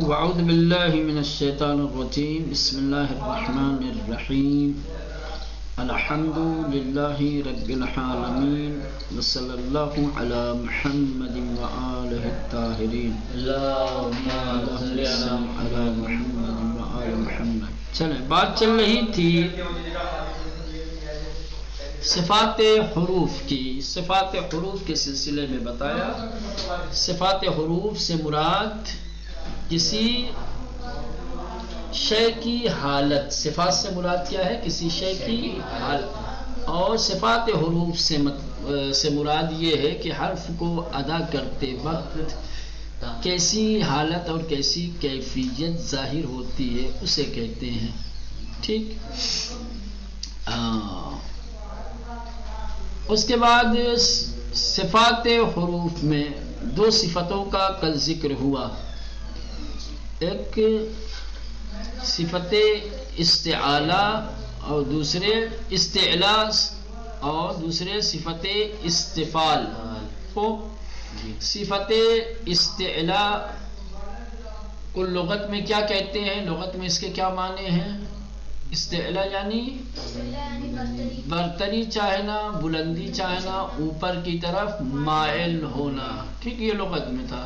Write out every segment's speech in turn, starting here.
وأعوذ بالله من الشيطان الرجيم بسم الله الرحمن الرحيم الحمد لله رب العالمين وصلى الله على محمد وآله الطاهرين اللهم صل على محمد وآل محمد. چلیں بات چل رہی تھی صفات حروف کی. صفات حروف کے سلسلے میں بتایا صفات حروف سے مراد کسی شے کی حالت. صفات سے مراد کیا ہے؟ کسی شے کی حالت. اور صفات حروف سے مراد یہ ہے کہ حرف کو ادا کرتے وقت کیسی حالت اور کیسی کیفیت ظاہر ہوتی ہے اسے کہتے ہیں. ٹھیک. اس کے بعد صفات حروف میں دو صفتوں کا کل ذکر ہوا. ایک صفت استعلا اور دوسرے استعلاء اور دوسرے صفت استفال. کو صفت استعلا کو لغت میں کیا کہتے ہیں؟ لغت میں اس کے کیا معنی ہیں؟ استعلا یعنی برتری چاہنا، بلندی چاہنا، اوپر کی طرف مائل ہونا. ٹھیک، یہ لغت میں تھا.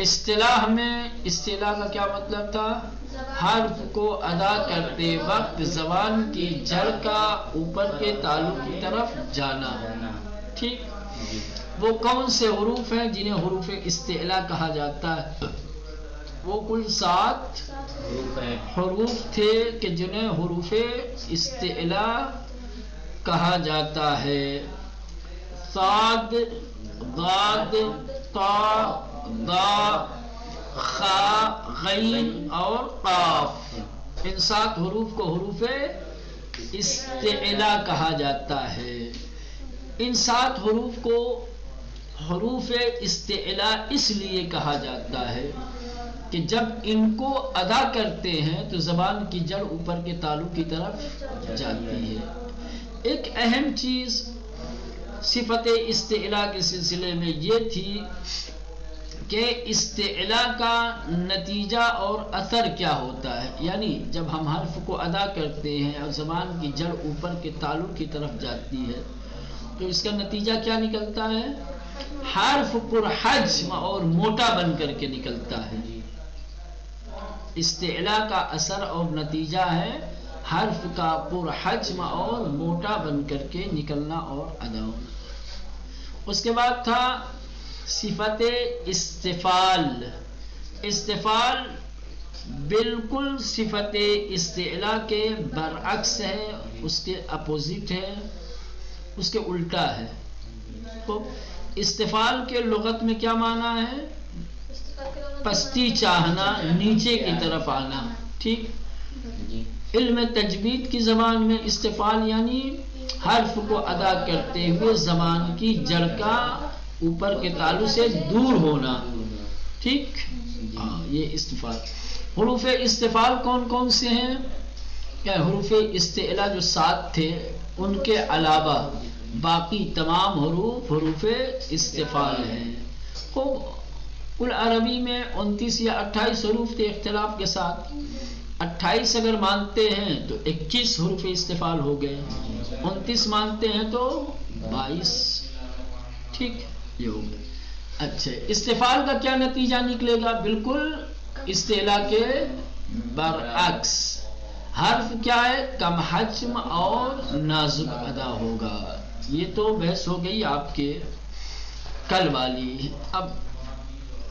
اصطلاح میں اصطلاح کا کیا مطلب تھا؟ حرف کو ادا کرتے وقت زبان کی جڑ کا اوپر کے تالو کی طرف جانا. ٹھیک. وہ کون سے حروف ہیں جنہیں حروف استعلا کہا جاتا ہے؟ وہ کل 7 حروف تھے کہ جنہیں حروف استعلا کہا جاتا ہے. صاد، ضاد، طا، ضا، خا، غین اور قاف. ان 7 حروف کو حروف استعلا کہا جاتا ہے. ان 7 حروف کو حروف استعلا اس لیے کہا جاتا ہے کہ جب ان کو ادا کرتے ہیں تو زبان کی جڑ اوپر کے تالو کی طرف جاتی ہے. ایک اہم چیز صفت استعلا کے سلسلے میں یہ تھی کہ استعلا کا نتیجہ اور اثر کیا ہوتا ہے. یعنی جب ہم حرف کو ادا کرتے ہیں اور زبان کی جڑ اوپر کے تالو کی طرف جاتی ہے تو اس کا نتیجہ کیا نکلتا ہے؟ حرف پر حجم اور موٹا بن کر کے نکلتا ہے. استعلا کا اثر اور نتیجہ ہے حرف کا پر حجم اور موٹا بن کر کے نکلنا اور ادا ہونا. اس کے بعد تھا صفت استفال. استفال بالکل صفت استعلا کے برعکس ہے، اس کے اپوزٹ ہے، اس کے الٹا ہے. تو استفال کے لغت میں کیا معنی ہے؟ پستی چاہنا، نیچے کی طرف آنا. ٹھیک. علم تجوید کی زبان میں استفال یعنی حرف کو ادا کرتے ہوئے زبان کی جڑ کا اوپر کے تالو سے دور ہونا. ٹھیک. یہ استفال. حروف استفال کون کون سے ہیں؟ کیا حروف استعلا جو 7 تھے ان کے علاوہ باقی تمام حروف حروف استفال ہیں. کل عربی میں 29 یا 28 حروف تھے اختلاف کے ساتھ. 28 اگر مانتے ہیں تو 21 حروف استفال ہو گئے، 29 مانتے ہیں تو 22. ٹھیک. یہ ہو گئے. اچھا، استفال کا کیا نتیجہ نکلے گا؟ بالکل استعلا کے برعکس. حرف کیا ہے؟ کم حجم اور نازک ادا ہوگا. یہ تو بحث ہو گئی آپ کے کل والی. اب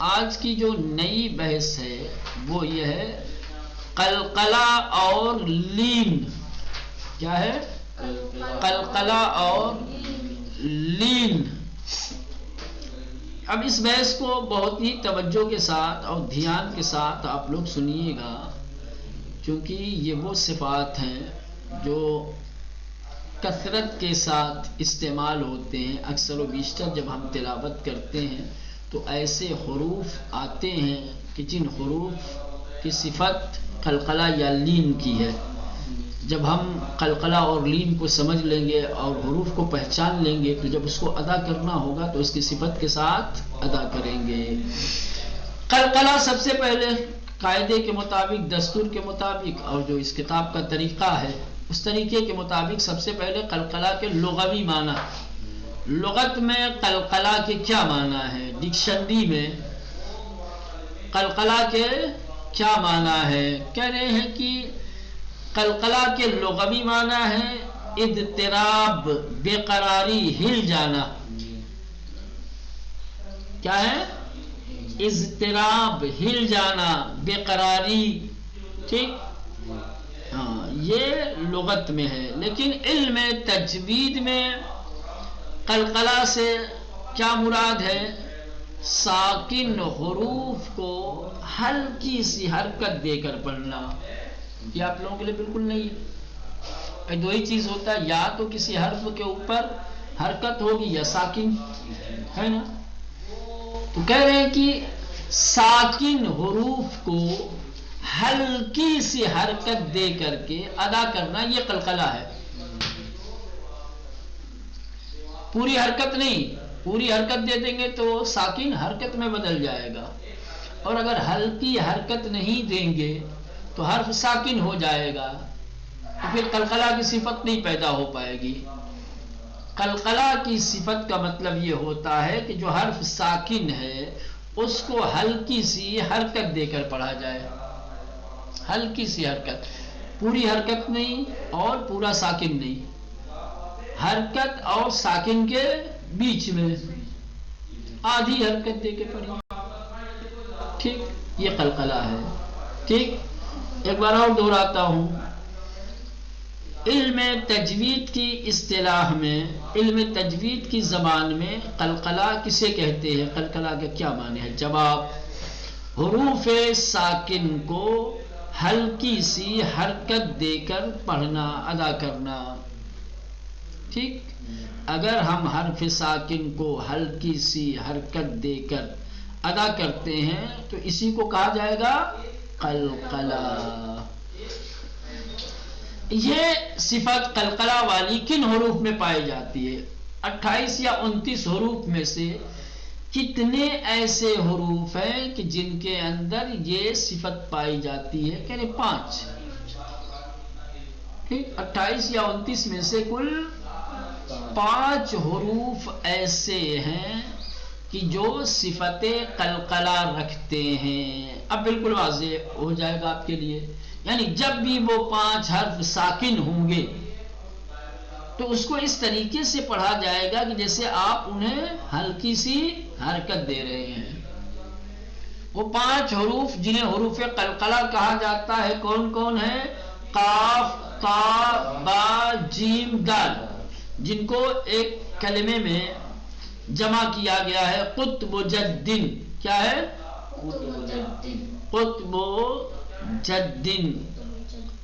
آج کی جو نئی بحث ہے وہ یہ ہے قلقلہ اور لین. کیا ہے؟ قلقلہ اور لین. اب اس بحث کو بہت ہی توجہ کے ساتھ اور دھیان کے ساتھ آپ لوگ سنیے گا، کیونکہ یہ وہ صفات ہیں جو کثرت کے ساتھ استعمال ہوتے ہیں. اکثر و بیشتر جب ہم تلاوت کرتے ہیں تو ایسے حروف آتے ہیں کہ جن حروف کی صفت قلقلہ یا لین کی ہے. جب ہم قلقلہ اور لین کو سمجھ لیں گے اور حروف کو پہچان لیں گے تو جب اس کو ادا کرنا ہوگا تو اس کی صفت کے ساتھ ادا کریں گے. قلقلہ سب سے پہلے قاعدے کے مطابق، دستور کے مطابق، اور جو اس کتاب کا طریقہ ہے اس طریقے کے مطابق سب سے پہلے قلقلہ کے لغوی معنی، لغت میں قلقلہ کے کیا معنی ہے، ڈکشنری میں قلقلہ کے کیا معنی ہے. کہہ رہے ہیں کہ قلقلہ کے لغوی معنی ہے اضطراب، بے قراری، ہل جانا. کیا ہے؟ اضطراب، ہل جانا، بے قراری. ٹھیک، ہاں یہ لغت میں ہے. لیکن علم تجوید میں قلقلہ سے کیا مراد ہے؟ ساکن حروف کو ہلکی سی حرکت دے کر پڑھنا. یہ آپ لوگوں کے لیے بالکل نہیں ہے. دو ہی چیز ہوتا ہے، یا تو کسی حرف کے اوپر حرکت ہوگی یا ساکن، ہے نا. تو کہہ رہے ہیں کہ ساکن حروف کو ہلکی سی حرکت دے کر کے ادا کرنا، یہ قلقلہ ہے. پوری حرکت نہیں، پوری حرکت دے دیں گے تو ساکن حرکت میں بدل جائے گا، اور اگر ہلکی حرکت نہیں دیں گے تو حرف ساکن ہو جائے گا، تو پھر قلقلہ کی صفت نہیں پیدا ہو پائے گی. قلقلہ کی صفت کا مطلب یہ ہوتا ہے کہ جو حرف ساکن ہے اس کو ہلکی سی حرکت دے کر پڑھا جائے. ہلکی سی حرکت، پوری حرکت نہیں اور پورا ساکن نہیں، حرکت اور ساکن کے بیچ میں آدھی حرکت دے کے پڑھی. ٹھیک، یہ قلقلہ ہے. ٹھیک، ایک بار اور دہراتا ہوں. علم تجوید کی اصطلاح میں، علم تجوید کی زبان میں قلقلہ کسے کہتے ہیں؟ قلقلہ کا کیا معنی ہے؟ جواب، حروف ساکن کو ہلکی سی حرکت دے کر پڑھنا، ادا کرنا. ٹھیک، اگر ہم حرف ساکن کو ہلکی سی حرکت دے کر ادا کرتے ہیں تو اسی کو کہا جائے گا قلقلہ. یہ صفت قلقلہ والی کن حروف میں پائی جاتی ہے؟ 28 یا 29 حروف میں سے کتنے ایسے حروف ہیں کہ جن کے اندر یہ صفت پائی جاتی ہے؟ کہنے 5. ٹھیک، 28 یا 29 میں سے کل 5 حروف ایسے ہیں کہ جو صفت قلقلہ رکھتے ہیں. اب بالکل واضح ہو جائے گا آپ کے لیے. یعنی جب بھی وہ 5 حرف ساکن ہوں گے تو اس کو اس طریقے سے پڑھا جائے گا کہ جیسے آپ انہیں ہلکی سی حرکت دے رہے ہیں. وہ 5 حروف جنہیں حروف قلقلہ کہا جاتا ہے کون کون ہیں؟ قاف، تا، با، جیم، دال، جن کو ایک کلمے میں جمع کیا گیا ہے قطب جدن. کیا ہے؟ قطب جدن.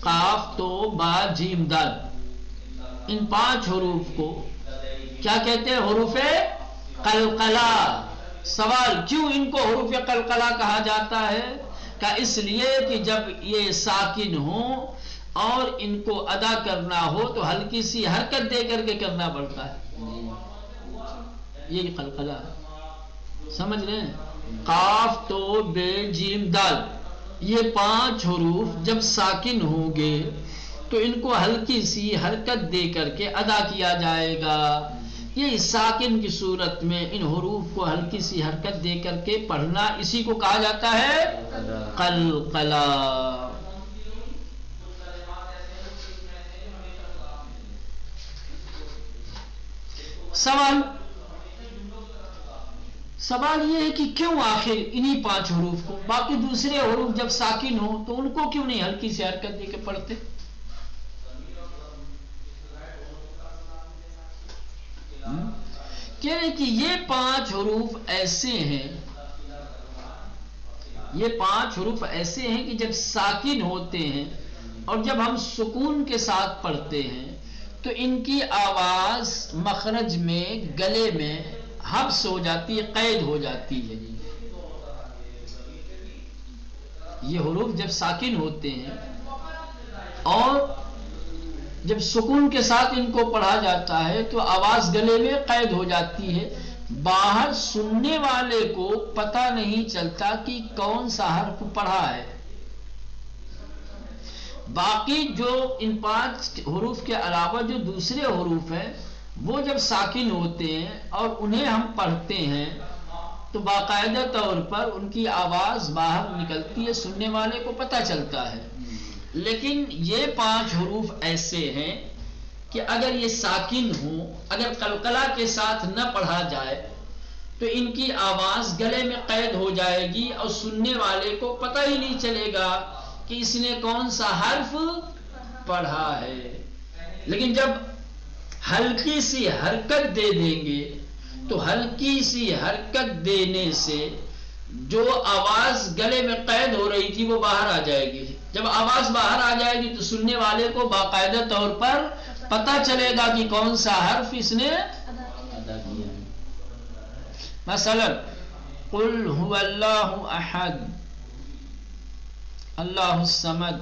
قاف، تو، با، جیم، دال، ان 5 حروف کو کیا کہتے ہیں؟ حروف قلقلہ. سوال، کیوں ان کو حروف قلقلہ کہا جاتا ہے؟ کہ اس لیے کہ جب یہ ساکن ہوں اور ان کو ادا کرنا ہو تو ہلکی سی حرکت دے کر کے کرنا پڑتا ہے. یہ قلقلہ ہے، سمجھ رہے ہیں؟ قاف، تو، بے، جیم، دال، یہ 5 حروف جب ساکن ہوں گے تو ان کو ہلکی سی حرکت دے کر کے ادا کیا جائے گا. یہ ساکن کی صورت میں ان حروف کو ہلکی سی حرکت دے کر کے پڑھنا، اسی کو کہا جاتا ہے قلقلہ. سوال یہ ہے کہ کیوں آخر انہی 5 حروف کو، باقی دوسرے حروف جب ساکن ہوں تو ان کو کیوں نہیں ہلکی سی حرکت دے کے پڑھتے؟ کہہ رہے کہ یہ 5 حروف ایسے ہیں، یہ 5 حروف ایسے ہیں کہ جب ساکن ہوتے ہیں اور جب ہم سکون کے ساتھ پڑھتے ہیں تو ان کی آواز مخرج میں، گلے میں حبس ہو جاتی ہے، قید ہو جاتی ہے. یہ حروف جب ساکن ہوتے ہیں اور جب سکون کے ساتھ ان کو پڑھا جاتا ہے تو آواز گلے میں قید ہو جاتی ہے. باہر سننے والے کو پتہ نہیں چلتا کہ کون سا حرف پڑھا ہے. باقی جو ان 5 حروف کے علاوہ جو دوسرے حروف ہیں وہ جب ساکن ہوتے ہیں اور انہیں ہم پڑھتے ہیں تو باقاعدہ طور پر ان کی آواز باہر نکلتی ہے, سننے والے کو پتہ چلتا ہے. لیکن یہ 5 حروف ایسے ہیں کہ اگر یہ ساکن ہوں, اگر قلقلہ کے ساتھ نہ پڑھا جائے تو ان کی آواز گلے میں قید ہو جائے گی اور سننے والے کو پتہ ہی نہیں چلے گا کہ اس نے کون سا حرف پڑھا ہے. لیکن جب ہلکی سی حرکت دے دیں گے تو ہلکی سی حرکت دینے سے جو آواز گلے میں قید ہو رہی تھی وہ باہر آ جائے گی. جب آواز باہر آ جائے گی تو سننے والے کو باقاعدہ طور پر پتہ چلے گا کہ کون سا حرف اس نے ادا کیا. مثلا قل هو اللہ احد, اللہ الصمد,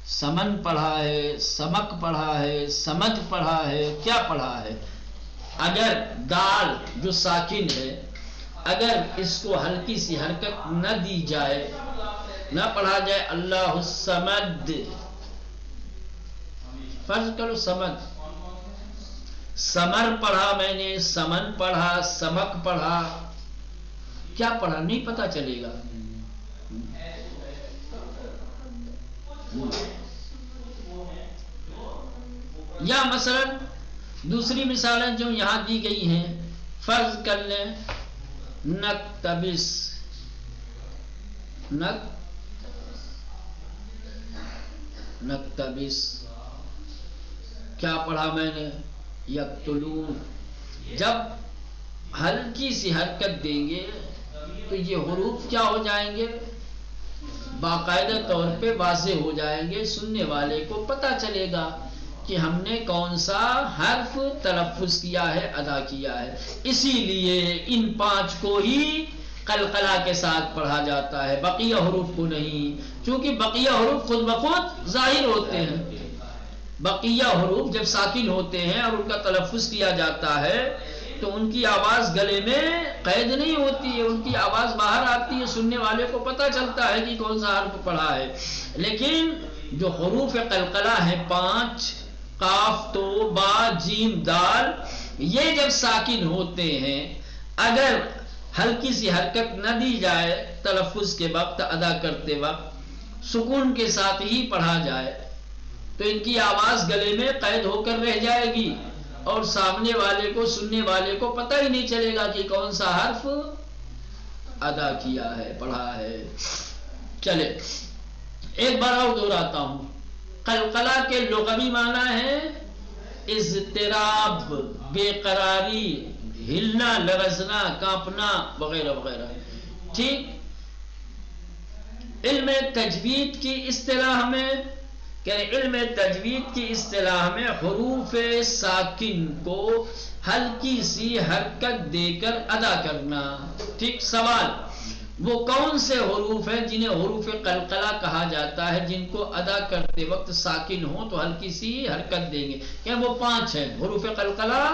سمن پڑھا ہے, سمک پڑھا ہے, سمد پڑھا ہے, کیا پڑھا ہے. اگر دال جو ساکن ہے اگر اس کو ہلکی سی حرکت نہ دی جائے, نہ پڑھا جائے اللہ الصمد, فرض کرو سمد, سمر پڑھا میں نے, سمن پڑھا, سمک پڑھا, کیا پڑھا نہیں پتہ چلے گا. یا مثلا دوسری مثالیں جو یہاں دی گئی ہیں, فرض کر لیں نکتبس, نکتبس کیا پڑھا میں نے یقتلون. جب ہلکی سی حرکت دیں گے تو یہ حروف کیا ہو جائیں گے, باقاعدہ طور پہ واضح ہو جائیں گے, سننے والے کو پتہ چلے گا کہ ہم نے کون سا حرف تلفظ کیا ہے, ادا کیا ہے. اسی لیے ان 5 کو ہی قلقلہ کے ساتھ پڑھا جاتا ہے, بقیہ حروف کو نہیں, کیونکہ بقیہ حروف خود بخود ظاہر ہوتے ہیں. بقیہ حروف جب ساکن ہوتے ہیں اور ان کا تلفظ کیا جاتا ہے تو ان کی آواز گلے میں قید نہیں ہوتی ہے, ان کی آواز باہر آتی ہے, سننے والے کو پتہ چلتا ہے کہ کون سا حرف پڑھا ہے. لیکن جو حروف قلقلہ ہیں 5, قاف, تو, با, جیم, دال, یہ جب ساکن ہوتے ہیں اگر ہلکی سی حرکت نہ دی جائے تلفظ کے وقت, ادا کرتے وقت سکون کے ساتھ ہی پڑھا جائے تو ان کی آواز گلے میں قید ہو کر رہ جائے گی اور سامنے والے کو, سننے والے کو پتہ ہی نہیں چلے گا کہ کون سا حرف ادا کیا ہے, پڑھا ہے. چلے ایک بار اور دہراتا ہوں. قلقلہ کے لغوی معنی ہے اضطراب, بے قراری, ہلنا, لرزنا, کانپنا وغیرہ وغیرہ. ٹھیک. علم تجوید کی اصطلاح میں علم تجوید کی اصطلاح میں حروف ساکن کو ہلکی سی حرکت دے کر ادا کرنا. ٹھیک. سوال, وہ کون سے حروف ہیں جنہیں حروف قلقلہ کہا جاتا ہے, جن کو ادا کرتے وقت ساکن ہوں تو ہلکی سی حرکت دیں گے؟ کہ وہ 5 ہیں. حروف قلقلہ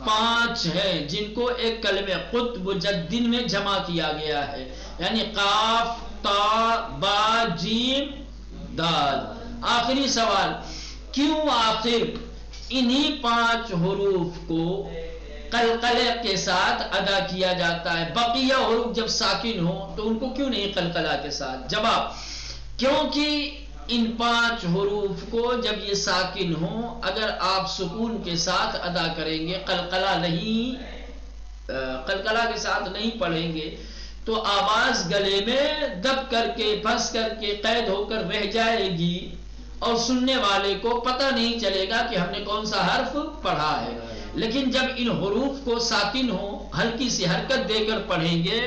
5 ہیں جن کو ایک کلمہ قطب جدن میں جمع کیا گیا ہے, یعنی قاف, تا, با, جیم, دال. آخری سوال, کیوں آخر انہی 5 حروف کو قلقلے کے ساتھ ادا کیا جاتا ہے, بقیہ حروف جب ساکن ہوں تو ان کو کیوں نہیں قلقلہ کے ساتھ؟ جواب, کیونکہ ان 5 حروف کو جب یہ ساکن ہوں اگر آپ سکون کے ساتھ ادا کریں گے, قلقلہ کے ساتھ نہیں پڑھیں گے تو آواز گلے میں دب کر کے, پھنس کر کے, قید ہو کر رہ جائے گی اور سننے والے کو پتہ نہیں چلے گا کہ ہم نے کون سا حرف پڑھا ہے. لیکن جب ان حروف کو ساکن ہو, ہلکی سی حرکت دے کر پڑھیں گے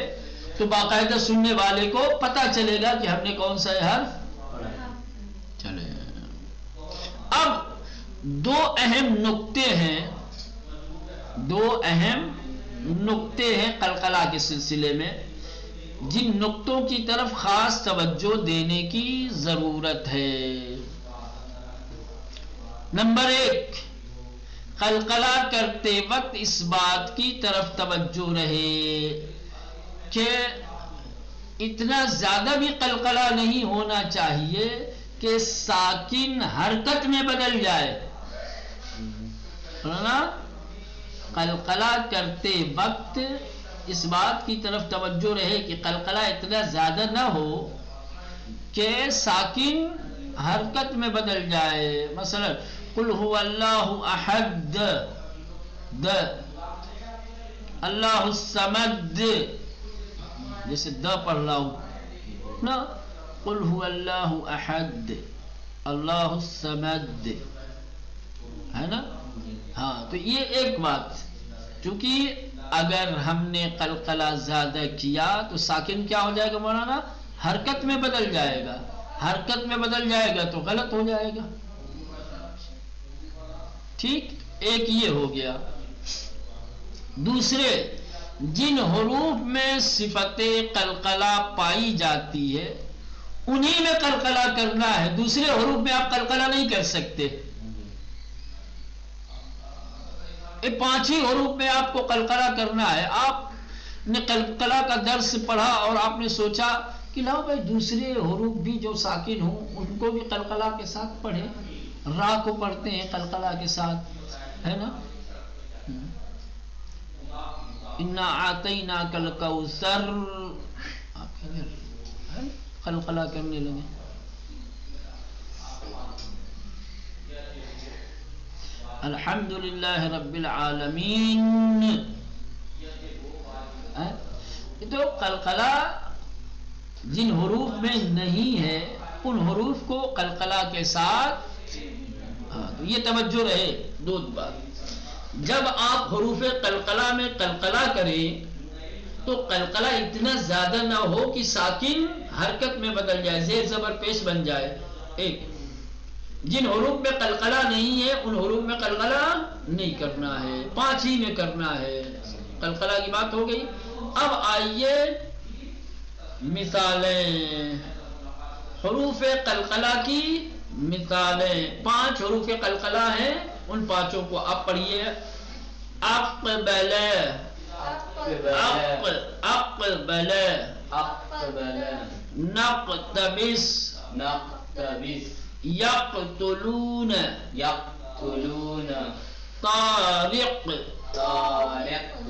تو باقاعدہ سننے والے کو پتہ چلے گا کہ ہم نے کون سا حرف پڑھا. چلے اب 2 اہم نقطے ہیں قلقلہ کے سلسلے میں, جن نقطوں کی طرف خاص توجہ دینے کی ضرورت ہے. نمبر 1, قلقلہ کرتے وقت اس بات کی طرف توجہ رہے کہ اتنا زیادہ بھی قلقلہ نہیں ہونا چاہیے کہ ساکن حرکت میں بدل جائے. قلقلہ کرتے وقت اس بات کی طرف توجہ رہے کہ قلقلہ اتنا زیادہ نہ ہو کہ ساکن حرکت میں بدل جائے. مثلا قل هو اللہ احد اللہ الصمد، جیسے پڑھ رہا ہوں نا، قل هو اللہ احد اللہ الصمد ہے نا. ہاں تو یہ ایک بات، چونکہ اگر ہم نے قلقلہ زیادہ کیا تو ساکن کیا ہو جائے گا مولانا؟ حرکت میں بدل جائے گا. حرکت میں بدل جائے گا تو غلط ہو جائے گا. ٹھیک، ایک یہ ہو گیا. دوسرے، جن حروف میں صفت قلقلہ پائی جاتی ہے انہی میں قلقلہ کرنا ہے، دوسرے حروف میں آپ قلقلہ نہیں کر سکتے. یہ 5 ہی حروف میں آپ کو قلقلہ کرنا ہے. آپ نے قلقلہ کا درس پڑھا اور آپ نے سوچا کہ لاؤ بھائی دوسرے حروف بھی جو ساکن ہوں ان کو بھی قلقلہ کے ساتھ پڑھیں. را کو پڑھتے ہیں قلقلہ کے ساتھ، ہے نا. انا اعطیناک الکوثر، آپ قلقلہ کرنے لگے. الحمدللہ رب العالمین. تو قلقلہ جن حروف میں نہیں ہے ان حروف کو قلقلہ کے ساتھ، تو یہ توجہ رہے. دو بات، جب آپ حروف قلقلہ میں قلقلہ کریں تو قلقلہ اتنا زیادہ نہ ہو کہ ساکن حرکت میں بدل جائے، زیر زبر پیش بن جائے. ایک، جن حروف میں قلقلہ نہیں ہے ان حروف میں قلقلہ نہیں کرنا ہے، 5 ہی میں کرنا ہے. قلقلہ کی بات ہو گئی. اب آئیے مثالیں حروف قلقلہ کی. مثالیں 5 حروف قلقلہ ہیں، ان 5 کو آپ پڑھیے. اقبل، اقبل، نقتبس، یقتلون، طارق، طارق،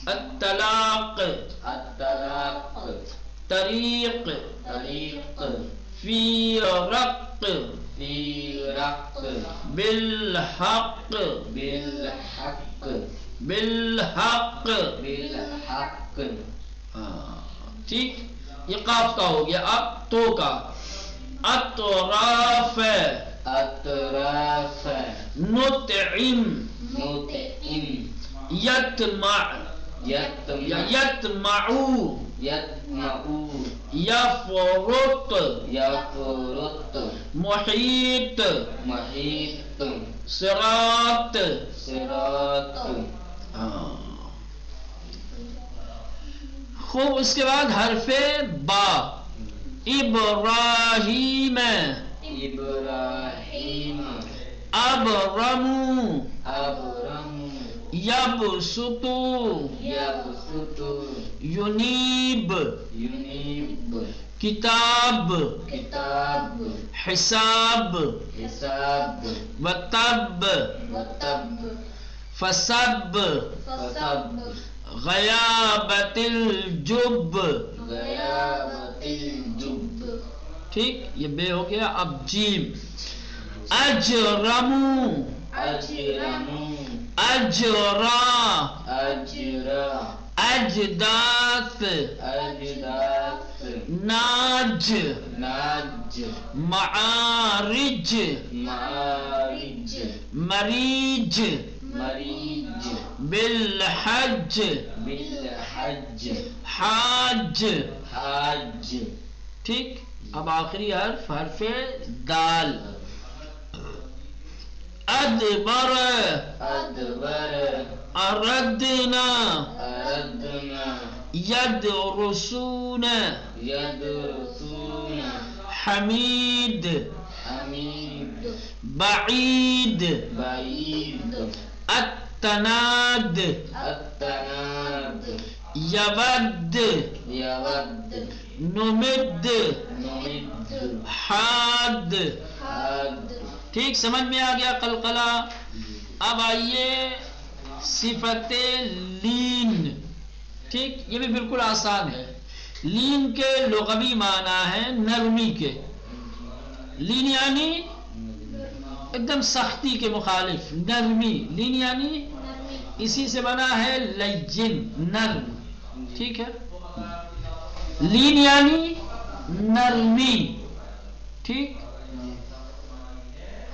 الطلاق، الطلاق، طریق، فی رق، بالحق، بالحق. ٹھیک، یہ قاف کا ہو گیا. اب تو کا اطراف، نطعم، یطمع، یطمعو، یفرط، محیط، صراط. خوب. اس کے بعد حرف با. ابراہیم، ابرم، یبسط، ینیب، کتاب، حساب، وتب، فسب، غیابت الجب. ٹھیک، یہ بے ہو گیا. اب جیم. اجرمو، اجرا، اجداث، ناج، معارج، مریج، بالحج، حاج. ٹھیک. اب آخری حرف حرف دال. ادبر، اردنا، یدرسون، حمید حمید بعید بعید التناد التناد یود یود نمد نمد حاد. حاد. ٹھیک سمجھ میں آ گیا قلقلہ. اب آئیے صفت لین. ٹھیک یہ بھی بالکل آسان ہے. لین کے لغوی معنی ہے نرمی کے. لین یعنی ایک دم سختی کے مخالف نرمی. لین یعنی اسی سے بنا ہے لین نرم. ٹھیک ہے لین یعنی نرمی. ٹھیک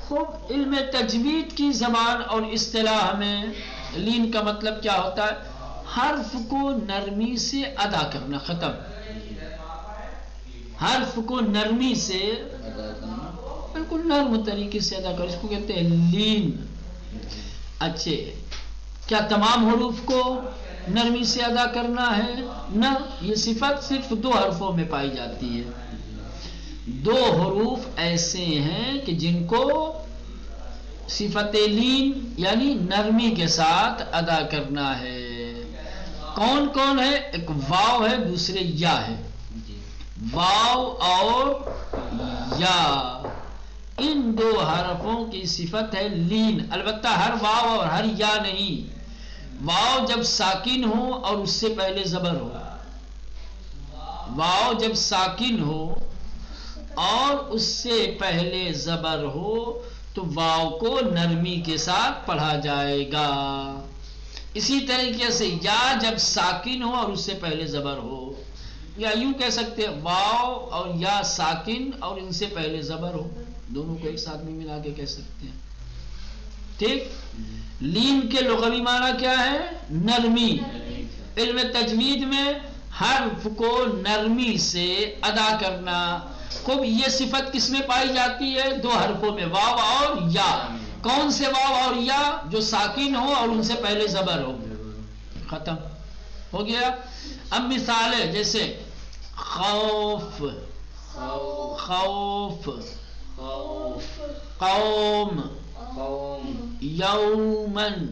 خوب. علم تجوید کی زبان اور اصطلاح میں لین کا مطلب کیا ہوتا ہے؟ حرف کو نرمی سے ادا کرنا. ختم. حرف کو نرمی سے بالکل نرم طریقے سے ادا کرنا، اس کو کہتے ہیں لین. اچھے کیا تمام حروف کو نرمی سے ادا کرنا ہے؟ نہ، یہ صفت صرف 2 حرفوں میں پائی جاتی ہے. 2 حروف ایسے ہیں کہ جن کو صفت لین یعنی نرمی کے ساتھ ادا کرنا ہے. کون کون ہے؟ ایک واو ہے، دوسرے یا ہے. واو اور یا، ان 2 حرفوں کی صفت ہے لین. البتہ ہر واو اور ہر یا نہیں. واو جب ساکن ہو اور اس سے پہلے زبر ہو، واو جب ساکن ہو اور اس سے پہلے زبر ہو تو واو کو نرمی کے ساتھ پڑھا جائے گا. اسی طریقے سے یا جب ساکن ہو اور اس سے پہلے زبر ہو، یا یوں کہہ سکتے ہیں واو اور یا ساکن اور ان سے پہلے زبر ہو، دونوں کو ایک ساتھ میں ملا کے کہہ سکتے ہیں. ٹھیک. لین کے لغوی معنی کیا ہے؟ نرمی. علم تجوید میں حرف کو نرمی سے ادا کرنا. خوب. یہ صفت کس میں پائی جاتی ہے؟ 2 حرفوں میں، واو اور یا. کون سے واو اور یا؟ جو ساکن ہو اور ان سے پہلے زبر ہو. ختم ہو گیا. اب مثال ہے جیسے خوف، خوف، قوم، قوم، یومن،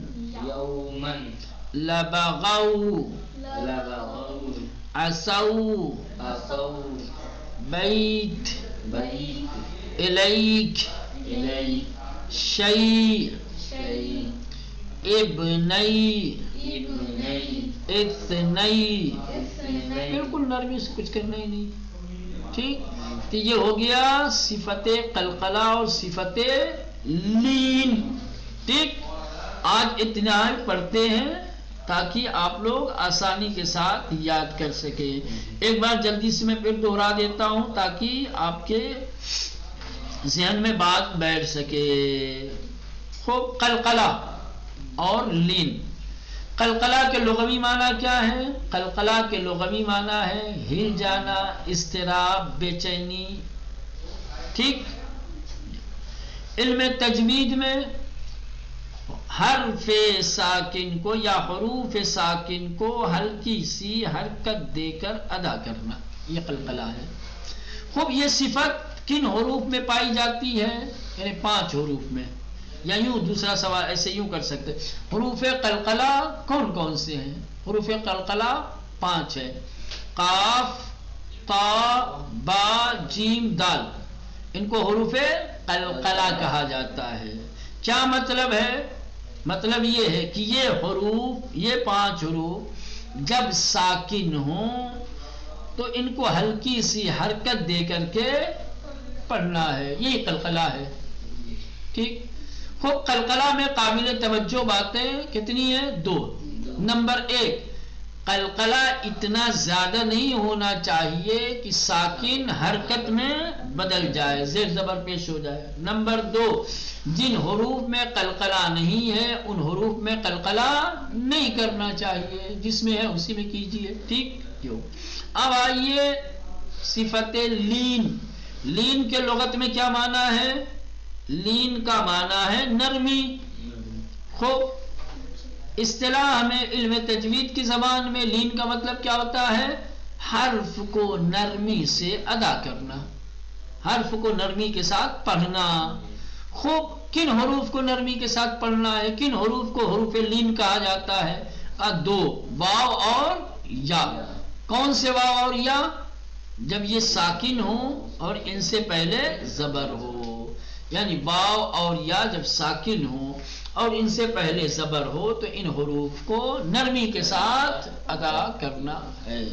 یومن، لبغوا، لبغوا، عصوا، عصوا، بیت، بیت، الیک، الیک، شیء، شیء، ابنی، ابنی، اثنی. اثنین. بالکل نرمی سے کچھ کرنا ہی نہیں. ٹھیک. تو یہ ہو گیا صفت قلقلہ اور صفت لین. ٹھیک. آج اتنا ہی پڑھتے ہیں تاکہ آپ لوگ آسانی کے ساتھ یاد کر سکیں. ایک بار جلدی سے میں پھر دوہرا دیتا ہوں تاکہ آپ کے ذہن میں بات بیٹھ سکے. خوب. قلقلہ اور لین. قلقلہ کے لغوی معنی کیا ہے؟ قلقلہ کے لغوی معنی ہے ہل جانا، اضطراب، بے چینی. ٹھیک. علم تجوید میں حرف ساکن کو یا حروف ساکن کو ہلکی سی حرکت دے کر ادا کرنا، یہ قلقلہ ہے. خوب. یہ صفت کن حروف میں پائی جاتی ہے؟ یعنی 5 حروف میں. یا یوں دوسرا سوال ایسے یوں کر سکتے، حروف قلقلہ کون کون سے ہیں؟ حروف قلقلہ 5 ہے. قاف، تا، با، جیم، دال. ان کو حروف قلقلہ کہا جاتا ہے. کیا مطلب ہے؟ مطلب یہ ہے کہ یہ حروف، یہ 5 حروف جب ساکن ہوں تو ان کو ہلکی سی حرکت دے کر کے پڑھنا ہے. یہی قلقلہ ہے. ٹھیک. خوب. قلقلہ میں قابل توجہ باتیں کتنی ہیں؟ 2. نمبر 1، قلقلہ اتنا زیادہ نہیں ہونا چاہیے کہ ساکن حرکت میں بدل جائے، زیر زبر پیش ہو جائے. نمبر 2، جن حروف میں قلقلہ نہیں ہے ان حروف میں قلقلہ نہیں کرنا چاہیے، جس میں ہے اسی میں کیجیے. ٹھیک. اب آئیے صفت لین. لین کے لغت میں کیا معنی ہے؟ لین کا معنی ہے نرمی. خوب. اصطلاح میں علم تجوید کی زبان میں لین کا مطلب کیا ہوتا ہے؟ حرف کو نرمی سے ادا کرنا. حرف کو نرمی کے ساتھ پڑھنا. خوب کن حروف کو نرمی کے ساتھ پڑھنا ہے؟ کن حروف کو حروف لین کہا جاتا ہے؟ دو، واو اور یا. کون سے واو اور یا؟ جب یہ ساکن ہو اور ان سے پہلے زبر ہو. یعنی واو اور یا جب ساکن ہو اور ان سے پہلے زبر ہو تو ان حروف کو نرمی کے ساتھ ادا کرنا ہے.